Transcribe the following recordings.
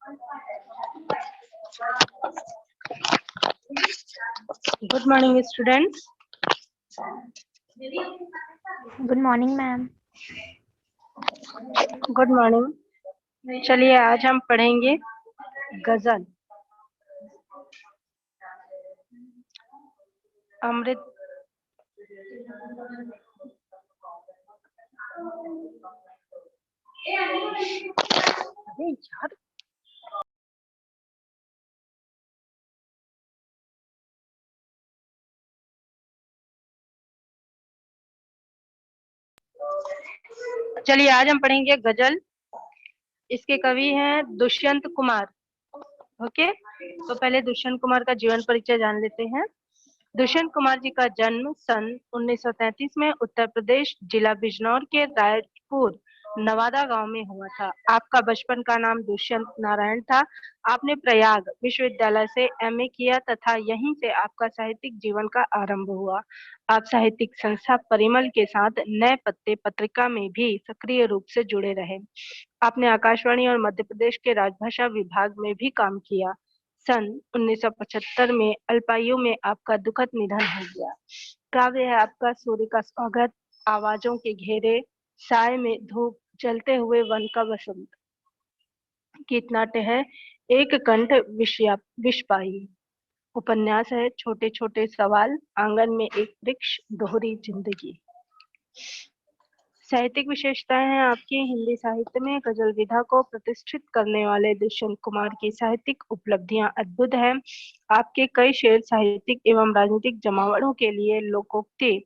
Good morning, students. Good morning ma'am. Good morning. चलिए आज हम पढ़ेंगे गजल। अमृत अरे यार, चलिए आज हम पढ़ेंगे गजल। इसके कवि हैं दुष्यंत कुमार। ओके, तो पहले दुष्यंत कुमार का जीवन परिचय जान लेते हैं। दुष्यंत कुमार जी का जन्म सन 1933 में उत्तर प्रदेश जिला बिजनौर के रायपुर नवादा गांव में हुआ था। आपका बचपन का नाम दुष्यंत नारायण था। आपने प्रयाग विश्वविद्यालय से एमए किया तथा यहीं से आपका साहित्यिक जीवन का आरंभ हुआ। आप साहित्यिक संस्था परिमल के साथ नए पत्ते पत्रिका में भी सक्रिय रूप से जुड़े रहे। आपने आकाशवाणी और मध्य प्रदेश के राजभाषा विभाग में भी काम किया। सन 1975 में अल्पायु में आपका दुखद निधन हो गया। काव्य है आपका सूर्य का स्वागत, आवाजों के घेरे, साय में धूप, जलते हुए वन का बसंत। गीतनाट्य है एक कंठ विषपाई। उपन्यास है छोटे छोटे सवाल, आंगन में एक वृक्ष, दोहरी जिंदगी। साहित्यिक विशेषताएं हैं आपकी। हिंदी साहित्य में गजल विधा को प्रतिष्ठित करने वाले दुष्यंत कुमार की साहित्यिक उपलब्धियां अद्भुत हैं। आपके कई शेर साहित्यिक एवं राजनीतिक जमावड़ों के लिए लोकोक्ति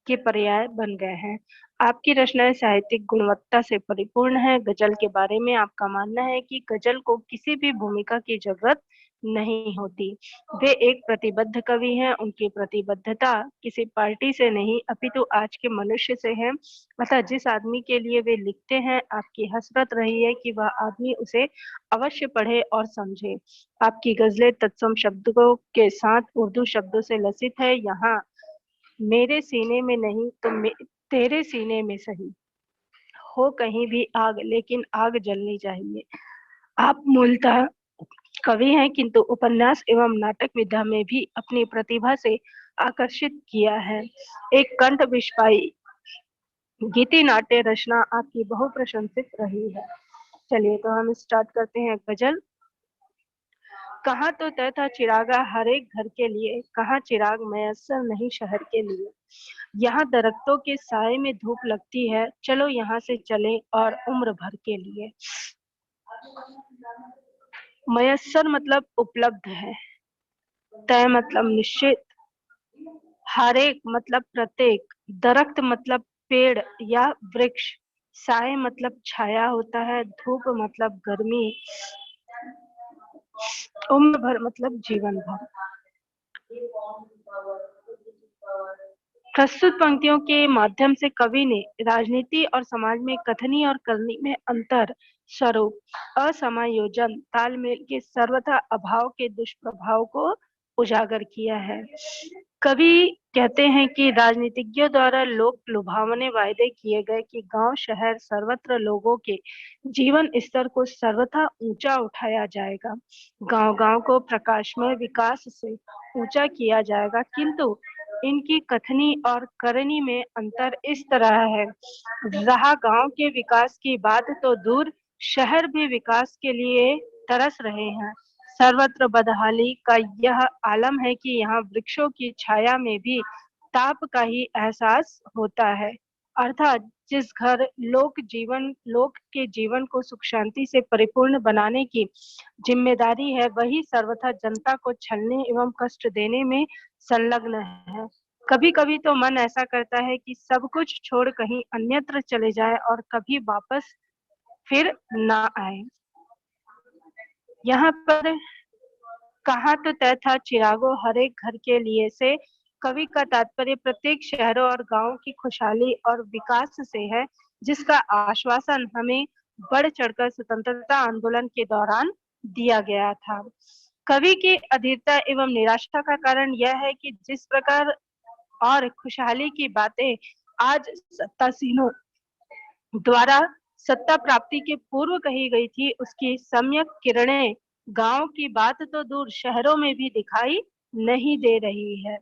के पर्याय बन गए हैं। आपकी रचनाएं साहित्यिक गुणवत्ता से परिपूर्ण है। गजल के बारे में आपका मानना है कि गजल को किसी भी भूमिका की जरूरत नहीं होती। वे एक प्रतिबद्ध कवि हैं। उनकी प्रतिबद्धता किसी पार्टी से नहीं अपितु आज के मनुष्य से है। अतः जिस आदमी के लिए वे लिखते हैं, आपकी हसरत रही है कि वह आदमी उसे अवश्य पढ़े और समझे। आपकी गजलें तत्सम शब्दों के साथ उर्दू शब्दों से लसित है। यहाँ मेरे सीने में नहीं तो तेरे सीने में सही हो कहीं भी आग, लेकिन आग जलनी चाहिए। आप मूलतः कवि हैं, किंतु उपन्यास एवं नाटक विधा में भी अपनी प्रतिभा से आकर्षित किया है। एक कंठ विषपाई गीति नाट्य रचना आपकी बहु प्रशंसित रही है। चलिए तो हम स्टार्ट करते हैं गजल। कहाँ तो तय था चिरागा हर एक घर के लिए, कहाँ चिराग मैसर नहीं शहर के लिए। यहाँ दरख्तों के साए में धूप लगती है, चलो यहाँ से चले और उम्र भर के लिए। मयस्सर मतलब उपलब्ध है, तय मतलब निश्चित, हर एक मतलब प्रत्येक, दरख्त मतलब पेड़ या वृक्ष, साए मतलब छाया होता है, धूप मतलब गर्मी, उम्र भर मतलब जीवन भर। प्रस्तुत पंक्तियों के माध्यम से कवि ने राजनीति और समाज में कथनी और करनी में अंतर, स्वरूप, असमायोजन, तालमेल के सर्वथा अभाव के दुष्प्रभाव को उजागर किया है। कवि कहते हैं कि राजनीतिज्ञों द्वारा लोक लुभावने वायदे किए गए कि गांव शहर सर्वत्र लोगों के जीवन स्तर को सर्वथा ऊंचा उठाया जाएगा, गांव-गांव को प्रकाशमय विकास से ऊंचा किया जाएगा, किंतु इनकी कथनी और करनी में अंतर इस तरह है। रहा गांव के विकास की बात तो दूर, शहर भी विकास के लिए तरस रहे हैं। सर्वत्र बदहाली का यह आलम है कि यहाँ वृक्षों की छाया में भी ताप का ही एहसास होता है। अर्थात जिस घर लोक के जीवन को सुख शांति से परिपूर्ण बनाने की जिम्मेदारी है, वही सर्वथा जनता को छलने एवं कष्ट देने में संलग्न है। कभी कभी तो मन ऐसा करता है कि सब कुछ छोड़ कहीं अन्यत्र चले जाए और कभी वापस फिर ना आए। यहाँ पर कहा तो तय था चिरागो हर एक घर के लिए से कवि का तात्पर्य प्रत्येक शहरों और गांवों की खुशहाली और विकास से है, जिसका आश्वासन हमें बढ़ चढ़कर स्वतंत्रता आंदोलन के दौरान दिया गया था। कवि की अधीरता एवं निराशा का कारण यह है कि जिस प्रकार और खुशहाली की बातें आज सत्तासीनों द्वारा सत्ता प्राप्ति के पूर्व कही गई थी, उसकी सम्यक किरणें गांव की बात तो दूर शहरों में भी दिखाई नहीं दे रही है।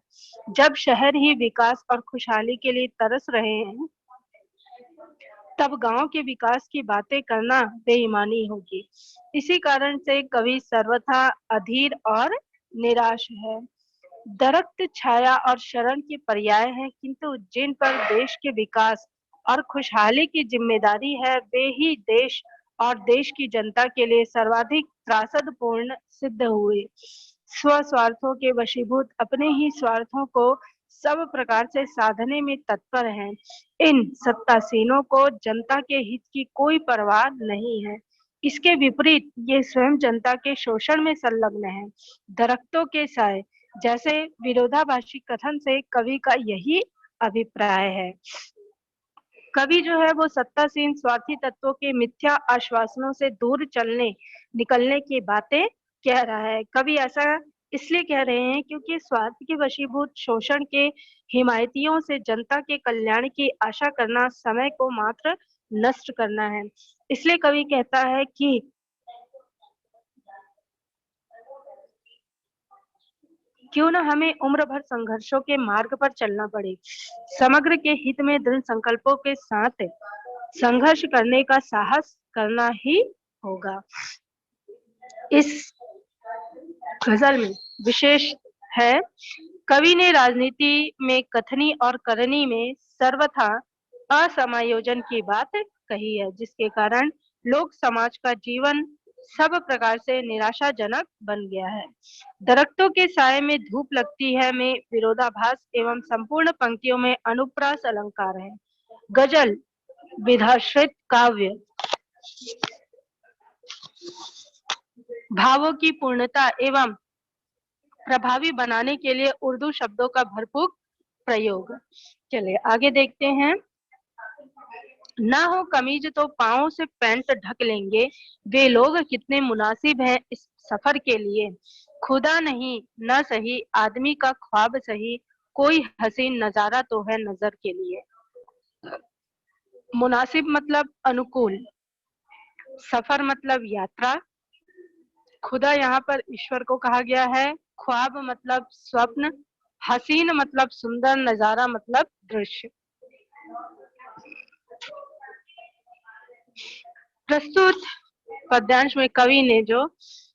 जब शहर ही विकास और खुशहाली के लिए तरस रहे हैं, तब गांव के विकास की बातें करना बेईमानी होगी। इसी कारण से कवि सर्वथा अधीर और निराश है। दरख्त छाया और शरण के पर्याय हैं, किंतु जिन पर देश के विकास और खुशहाली की जिम्मेदारी है, वे ही देश और देश की जनता के लिए सर्वाधिक त्रासदपूर्ण सिद्ध हुए। स्व स्वार्थों के वशीभूत अपने ही स्वार्थों को सब प्रकार से साधने में तत्पर हैं। इन सत्तासीनों को जनता के हित की कोई परवाह नहीं है। इसके विपरीत ये स्वयं जनता के शोषण में संलग्न हैं। दरख्तों के साए जैसे विरोधाभासी कथन से कवि का यही अभिप्राय है। कवि जो है वो सत्तासीन स्वार्थी तत्वों के मिथ्या आश्वासनों से दूर निकलने की बातें कह रहा है। कवि ऐसा इसलिए कह रहे हैं क्योंकि स्वार्थ के वशीभूत शोषण के हिमायतियों से जनता के कल्याण की आशा करना समय को मात्र नष्ट करना है। इसलिए कवि कहता है कि क्यों न हमें उम्र भर संघर्षों के मार्ग पर चलना पड़े, समग्र के हित में दृढ़ संकल्पों के साथ संघर्ष करने का साहस करना ही होगा। इस गजल में विशेष है, कवि ने राजनीति में कथनी और करनी में सर्वथा असमायोजन की बात कही है, जिसके कारण लोक समाज का जीवन सब प्रकार से निराशाजनक बन गया है। दरख्तों के साए में धूप लगती है में विरोधाभास एवं संपूर्ण पंक्तियों में अनुप्रास अलंकार है। गजल विधाश्रित काव्य भावों की पूर्णता एवं प्रभावी बनाने के लिए उर्दू शब्दों का भरपूर प्रयोग। चलिए आगे देखते हैं। ना हो कमीज तो पाँव से पैंट ढक लेंगे, वे लोग कितने मुनासिब हैं इस सफर के लिए। खुदा नहीं न सही आदमी का ख्वाब सही, कोई हसीन नजारा तो है नजर के लिए। मुनासिब मतलब अनुकूल, सफर मतलब यात्रा, खुदा यहाँ पर ईश्वर को कहा गया है, ख्वाब मतलब स्वप्न, हसीन मतलब सुंदर, नजारा मतलब दृश्य। प्रस्तुत पद्यांश में कवि ने जो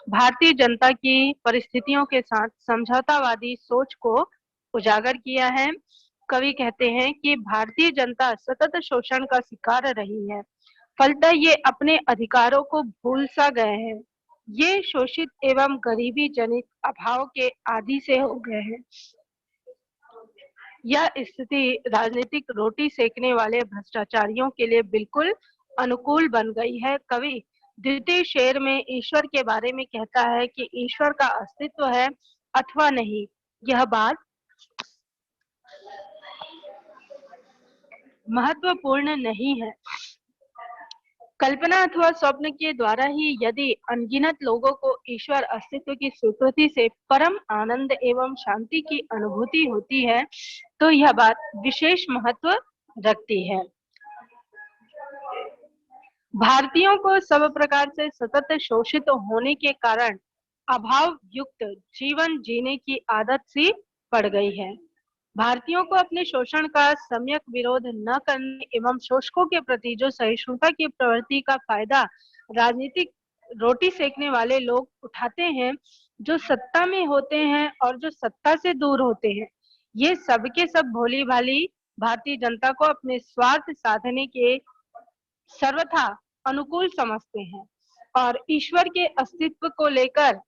भारतीय जनता की परिस्थितियों के साथ समझौतावादी सोच को उजागर किया है। कवि कहते हैं कि भारतीय जनता सतत शोषण का शिकार रही है, फलतः ये अपने अधिकारों को भूल सा गए हैं। ये शोषित एवं गरीबी जनित अभाव के आदी से हो गए हैं। यह स्थिति राजनीतिक रोटी सेकने वाले भ्रष्टाचारियों के लिए बिल्कुल अनुकूल बन गई है। कवि द्वितीय शेर में ईश्वर के बारे में कहता है कि ईश्वर का अस्तित्व है अथवा नहीं, यह बात महत्वपूर्ण नहीं है। कल्पना अथवा स्वप्न के द्वारा ही यदि अनगिनत लोगों को ईश्वर अस्तित्व की स्वीकृति से परम आनंद एवं शांति की अनुभूति होती है, तो यह बात विशेष महत्व रखती है। भारतीयों को सब प्रकार से सतत शोषित होने के कारण अभाव युक्त जीवन जीने की आदत सी पड़ गई है। भारतीयों को अपने शोषण का सम्यक विरोध न करने एवं शोषकों के प्रति जो सहिष्णुता की प्रवृत्ति का फायदा राजनीतिक रोटी सेकने वाले लोग उठाते हैं, जो सत्ता में होते हैं और जो सत्ता से दूर होते हैं, ये सबके सब भोली भाली भारतीय जनता को अपने स्वार्थ साधने के सर्वथा अनुकूल समझते हैं और ईश्वर के अस्तित्व को लेकर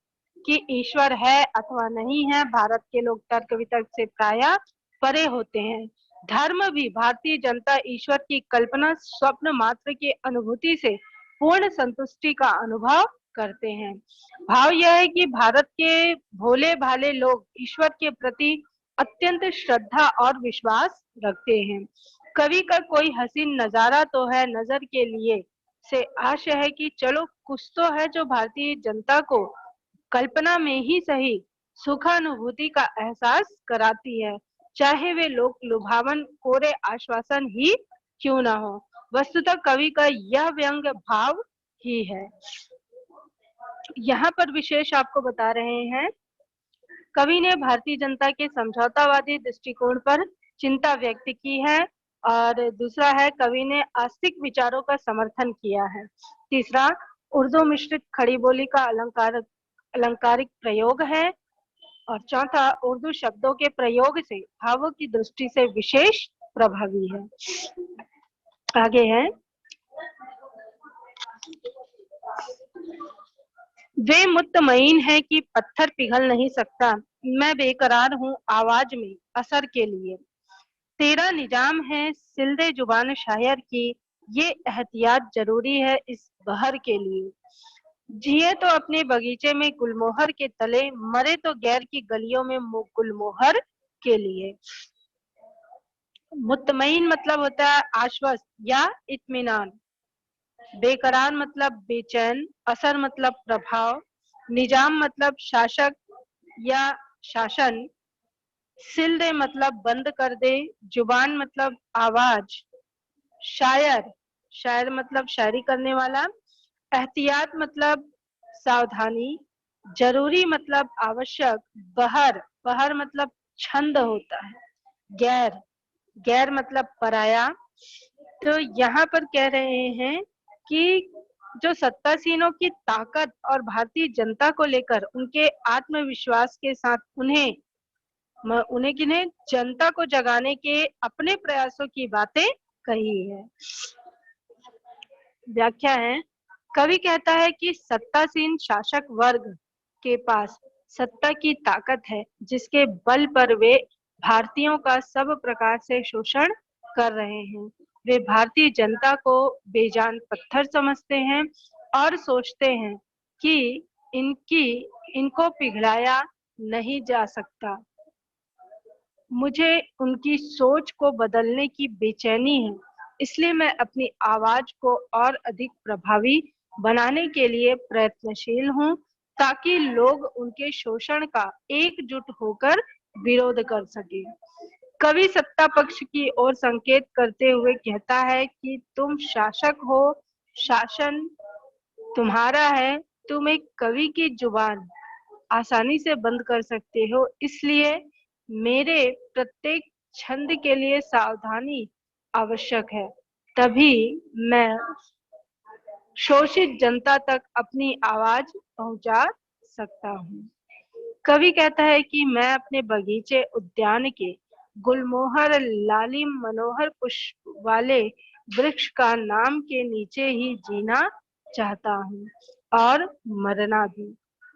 कि ईश्वर है अथवा नहीं है, भारत के लोग तर्क वितर्क से प्रायः परे होते हैं। धर्म भी भारतीय जनता ईश्वर की कल्पना स्वप्न मात्र की अनुभूति से पूर्ण संतुष्टि का अनुभव करते हैं। भाव यह है कि भारत के भोले भाले लोग ईश्वर के प्रति अत्यंत श्रद्धा और विश्वास रखते हैं। कवि का कोई हसीन नजारा तो है नजर के लिए से आशय है कि चलो कुछ तो है जो भारतीय जनता को कल्पना में ही सही सुखानुभूति का एहसास कराती है, चाहे वे लोग लुभावन कोरे आश्वासन ही क्यों ना हो। वस्तुतः कवि का यह व्यंग भाव ही है। यहाँ पर विशेष आपको बता रहे हैं, कवि ने भारतीय जनता के समझौतावादी दृष्टिकोण पर चिंता व्यक्त की है। और दूसरा है, कवि ने आस्तिक विचारों का समर्थन किया है। तीसरा, उर्दू मिश्रित खड़ी बोली का अलंकारिक प्रयोग है। और चौथा, उर्दू शब्दों के प्रयोग से भावों की दृष्टि से विशेष प्रभावी है। आगे है, वे मुतमईन है कि पत्थर पिघल नहीं सकता, मैं बेकरार हूँ आवाज में असर के लिए। तेरा निजाम है सिलदे जुबान शायर की, ये एहतियात जरूरी है इस बहर के लिए। जिए तो अपने बगीचे में गुलमोहर के तले, मरे तो गैर की गलियों में गुलमोहर के लिए। मुतमईन मतलब होता है आश्वस्त या इत्मीनान, बेकरार मतलब बेचैन, असर मतलब प्रभाव, निजाम मतलब शासक या शासन, सिल दे मतलब बंद कर दे, जुबान मतलब आवाज, शायर, शायर मतलब शायरी करने वाला, एहतियात मतलब सावधानी, जरूरी मतलब आवश्यक, बहर, बहर मतलब छंद होता है, गैर, गैर मतलब पराया। तो यहाँ पर कह रहे हैं कि जो सत्तासीनों की ताकत और भारतीय जनता को लेकर उनके आत्मविश्वास के साथ उन्हें किन्हें जनता को जगाने के अपने प्रयासों की बातें कही है। व्याख्या है, कवि कहता है कि सत्तासीन शासक वर्ग के पास सत्ता की ताकत है, जिसके बल पर वे भारतीयों का सब प्रकार से शोषण कर रहे हैं। वे भारतीय जनता को बेजान पत्थर समझते हैं और सोचते हैं कि इनको पिघलाया नहीं जा सकता। मुझे उनकी सोच को बदलने की बेचैनी है, इसलिए मैं अपनी आवाज को और अधिक प्रभावी बनाने के लिए प्रयत्नशील हूँ, ताकि लोग उनके शोषण का एकजुट होकर विरोध कर सके। कवि सत्ता पक्ष की ओर संकेत करते हुए कहता है कि तुम शासक हो, शासन तुम्हारा है, तुम एक कवि की जुबान आसानी से बंद कर सकते हो, इसलिए मेरे प्रत्येक छंद के लिए सावधानी आवश्यक है, तभी मैं शोषित जनता तक अपनी आवाज पहुंचा सकता हूँ। कवि कहता है कि मैं अपने बगीचे उद्यान के गुलमोहर लालिम मनोहर पुष्प वाले वृक्ष का नाम के नीचे ही जीना चाहता हूँ और मरना भी,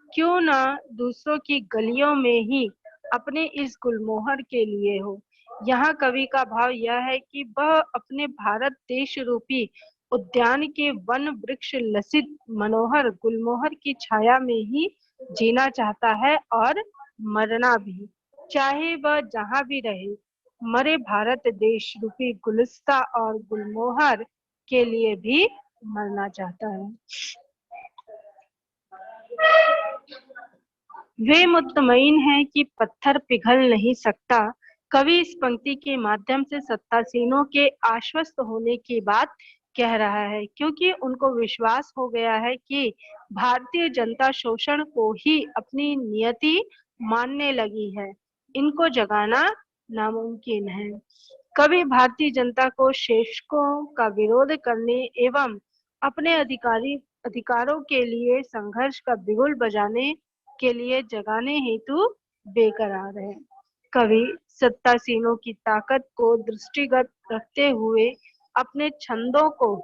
क्यों ना दूसरों की गलियों में ही अपने इस गुलमोहर के लिए हो। यहाँ कवि का भाव यह है कि वह अपने भारत देश रूपी उद्यान के वन वृक्ष लसित मनोहर गुलमोहर की छाया में ही जीना चाहता है और मरना भी, चाहे वह जहाँ भी रहे, मरे भारत देश रूपी गुलिस्ता और गुलमोहर के लिए भी मरना चाहता है। वे मुतमईन हैं कि पत्थर पिघल नहीं सकता। कवि इस पंक्ति के माध्यम से सत्तासीनों के आश्वस्त होने की बात कह रहा है, क्योंकि उनको विश्वास हो गया है कि भारतीय जनता शोषण को ही अपनी नियति मानने लगी है। इनको जगाना नामुमकिन है। कवि भारतीय जनता को शेषकों का विरोध करने एवं अपने अधिकारों के लिए संघर्ष का बिगुल बजाने के लिए जगाने हेतु बेकरार है। कवि सत्तासीनों की ताकत को दृष्टिगत रखते हुए अपने छंदों को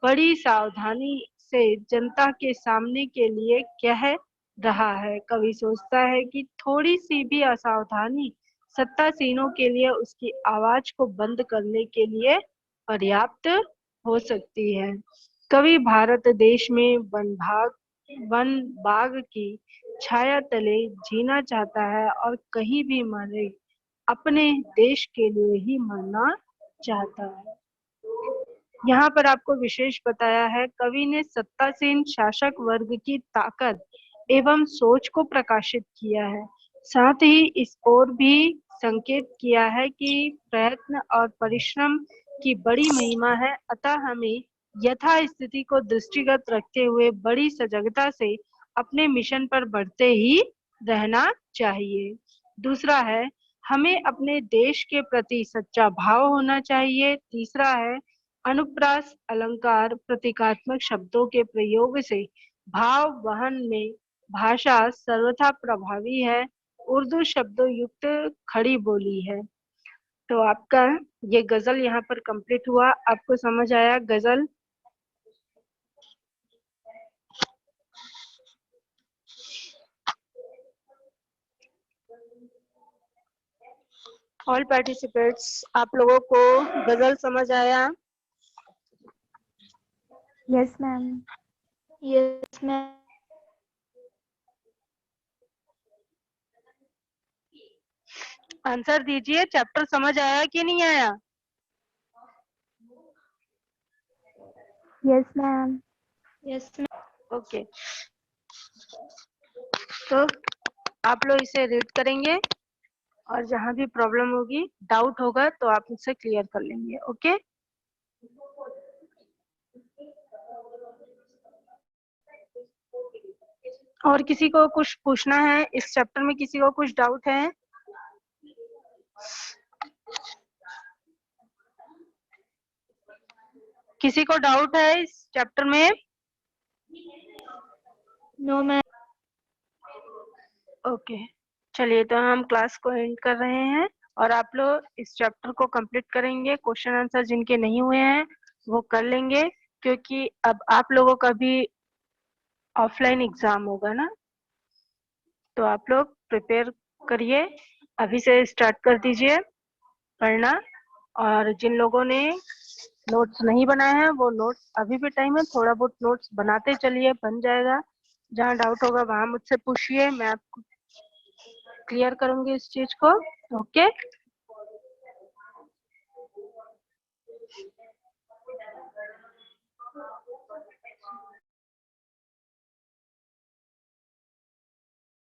बड़ी सावधानी से जनता के सामने के लिए कह रहा है। कवि सोचता है कि थोड़ी सी भी असावधानी सत्तासीनों के लिए उसकी आवाज को बंद करने के लिए पर्याप्त हो सकती है। कवि भारत देश में वन बाग की छाया तले जीना चाहता है और कहीं भी मरे अपने देश के लिए ही मरना चाहता है। यहाँ पर आपको विशेष बताया है, कवि ने सत्तासीन शासक वर्ग की ताकत एवं सोच को प्रकाशित किया है, साथ ही इस ओर भी संकेत किया है कि प्रयत्न और परिश्रम की बड़ी महिमा है, अतः हमें यथा स्थिति को दृष्टिगत रखते हुए बड़ी सजगता से अपने मिशन पर बढ़ते ही रहना चाहिए। दूसरा है, हमें अपने देश के प्रति सच्चा भाव होना चाहिए। तीसरा है, अनुप्रास अलंकार प्रतीकात्मक शब्दों के प्रयोग से भाव वहन में भाषा सर्वथा प्रभावी है। उर्दू शब्दों युक्त खड़ी बोली है। तो आपका ये गजल यहाँ पर कंप्लीट हुआ। आपको समझ आया गजल? ऑल पार्टिसिपेट्स, आप लोगों को गजल समझ आया? Yes ma'am. Yes ma'am. Answer दीजिए, चैप्टर समझ आया कि नहीं आया? Yes ma'am. Yes ma'am. Okay, तो आप लोग इसे रीड करेंगे और जहां भी प्रॉब्लम होगी, डाउट होगा तो आप मुझसे क्लियर कर लेंगे। ओके, और किसी को कुछ पूछना है इस चैप्टर में? किसी को कुछ डाउट है? किसी को डाउट है इस चैप्टर में? No ma'am. ओके, चलिए तो हम क्लास को एंड कर रहे हैं और आप लोग इस चैप्टर को कंप्लीट करेंगे। क्वेश्चन आंसर जिनके नहीं हुए हैं वो कर लेंगे, क्योंकि अब आप लोगों का भी ऑफलाइन एग्जाम होगा ना, तो आप लोग प्रिपेयर करिए, अभी से स्टार्ट कर दीजिए पढ़ना। और जिन लोगों ने नोट्स नहीं बनाए हैं वो नोट्स, अभी भी टाइम है, थोड़ा बहुत नोट्स बनाते चलिए, बन जाएगा। जहाँ डाउट होगा वहां मुझसे पूछिए, मैं आपको क्लियर करूंगी इस चीज को। ओके।